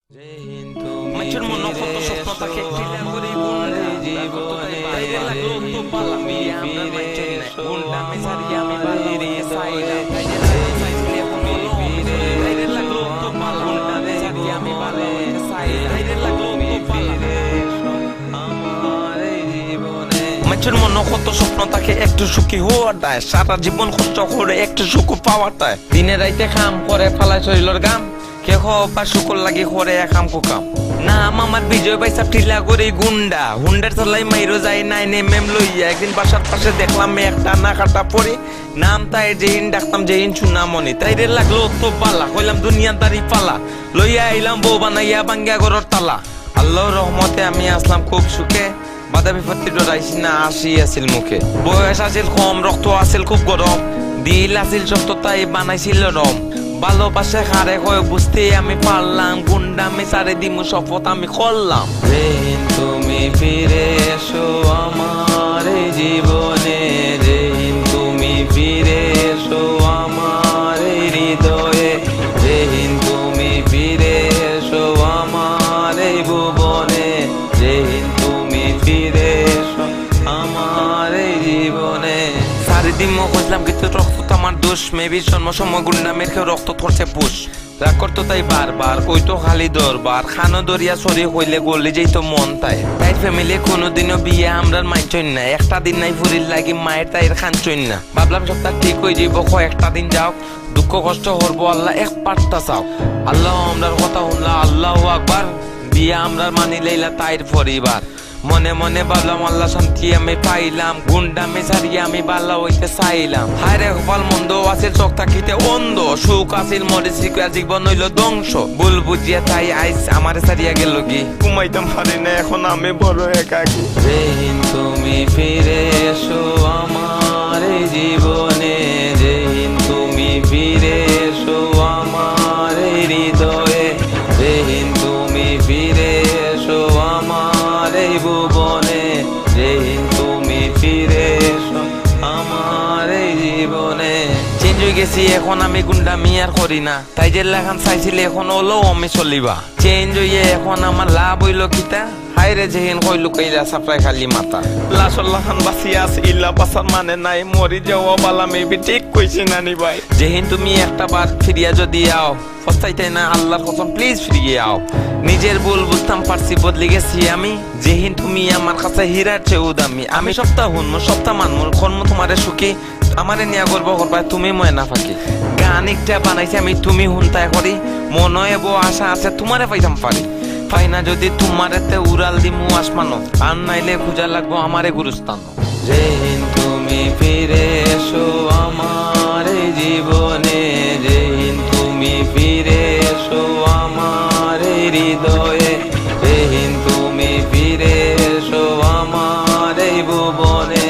মানুষের মনে কত স্বপ্ন থাকে টিলা করে গুন্ডা জীবনে তাইরে লাগলো তো পালা আমরা মানুষের না গুন্ডা মে সারিয়া আমি বাড়ি সাইলা তাইরে সাইলে কোনো তাইরে লাগলো তো পালা গুন্ডা মে সারিয়া আমি বাড়ি সাইলা তাইরে লাগলো তো পালা আমার জীবনে মানুষের মনে কত স্বপ্ন থাকে একটু সুখী হওয়াটাই সারা জীবন কষ্ট করে একটু সুখ পাওয়াটাই দিনে রাইতে কাম করে ফালাই শরীরের গাম কে হবা শুকর লাগি করে একাম কুকাম নাম আমার বিজয় ভাই সাহেব টিলা করে গুন্ডা হুন্ডার তলাই মাইরো যায় নাই নে মেম লইয়া একদিন বাসার পাশে দেখলাম একটা না কাটা পরে নাম তাই যেইন ডাকতাম যেইন সুনামনি তাই রে লাগলো তো পালা কইলাম দুনিয়াদারি পালা লইয়া আইলাম বউ বানাইয়া বাঙ্গিয়া ঘরের তালা আল্লাহর রহমতে আমি আসলাম খুব সুখে বাধা বিপত্তি ডরাইছি না আসি আছিল মুখে বয়স আছিল কম রক্ত আছিল খুব গরম দিল আছিল শক্ত তাই বানাইছিল রম ভালোবাসে হারে হয়ে বুঝতে আমি পারলাম গুন্ডা আমি সারে দিমু শপথ আমি করলাম রেহিন তুমি ফিরে এসো আমার জীবনে রেহিন তুমি ফিরে এসো আমার হৃদয়ে রেহিন তুমি ফিরে এসো আমার ভুবনে রেহিন তুমি ফিরে এসো আমার জীবনে সারি দিমু কইলাম কিন্তু রক্ত আমার দোষ মেবি জন্ম সময় গুন্ডামের কেউ রক্ত ধরছে পুষ রাগ করতো তাই বারবার ওই তো খালি দরবার খানো দরিয়া সরি হইলে গলি যেত মন তাই তাই ফ্যামিলি কোনোদিনও বিয়ে আমরার মাইচইন না একটা দিন নাই ফুরির লাগি মায়ের তাইর খানচইন না ভাবলাম সপ্তাহ ঠিক হয়ে যাইব কয়েকটা দিন যাও দুঃখ কষ্ট করবো আল্লাহ এক পার্টটা চাও আল্লাহ আমরার কথা শুনলা আল্লাহ আকবার বিয়ে আমরার মানি লাইলা তাইর পরিবার মনে মনে ভাবলাম আল্লাহ শান্তি আমি পাইলাম গুন্ডা মে সারিয়া আমি বাল্লা হইতে চাইলাম হায়রে কপাল মন্দ আছিল চোখ থাকিতে অন্ধ সুখ আছিল মরিছি জীবন হইল ধ্বংস ভুল বুঝিয়া তাই আইস আমার সারিয়া গেল কি ঘুমাইতাম পারি না এখন আমি বড় একাকী রেহিন তুমি ফিরে এসো আমার জীবনে রেহিন তুমি ফিরে এসো আমার হৃদয়ে রেহিন তুমি ফিরে এসো আমার ভুবনে রেহিন তুমি ফিরে এসো আমার জীবনে চেঞ্জ হয়ে গেছি এখন আমি গুন্ডামি আর করি না তাই যে লেখান চাইছিলে এখন হলো আমি চলিবা চেঞ্জ হইয়ে এখন আমার লাভ হইল কিতা হাইরে যেহেন কইলু কইরা সাপ্লাই খালি মাথা লাশল্লাহ খান বাসিয়া আছে ইল্লা বাসার মানে নাই মরি যাওয়া বালা মেবি ঠিক কইছি নানি ভাই যেহেন তুমি একটা বার ফিরিয়া যদি আও পস্তাইতে না আল্লাহর কসম প্লিজ ফিরিয়ে আও নিজের ভুল বুঝতাম পারছি বদলে গেছি আমি যেহিন তুমি আমার কাছে হীরার চেয়েও দামি আমি সপ্তাহ হুনমু সপ্তাহ মানমু কর্ম তোমারে সুখী আমারে নিয়া গর্ব করবা তুমি ময়না ফাঁকি গান একটা বানাইছি আমি তুমি হুনতায় করি মনে এবো আশা আছে তোমারে পাইতাম পারি ফাইনা যদি তোমারেতে উড়াল দিমু আসমানো আর নাইলে খুঁজা লাগবো আমারে গুরুস্থান রেহিন তুমি ফিরে এসো আমার জীবনে রেহিন তুমি ফিরে এসো আমার হৃদয়ে রেহিন তুমি ফিরে এসো আমার ভুবনে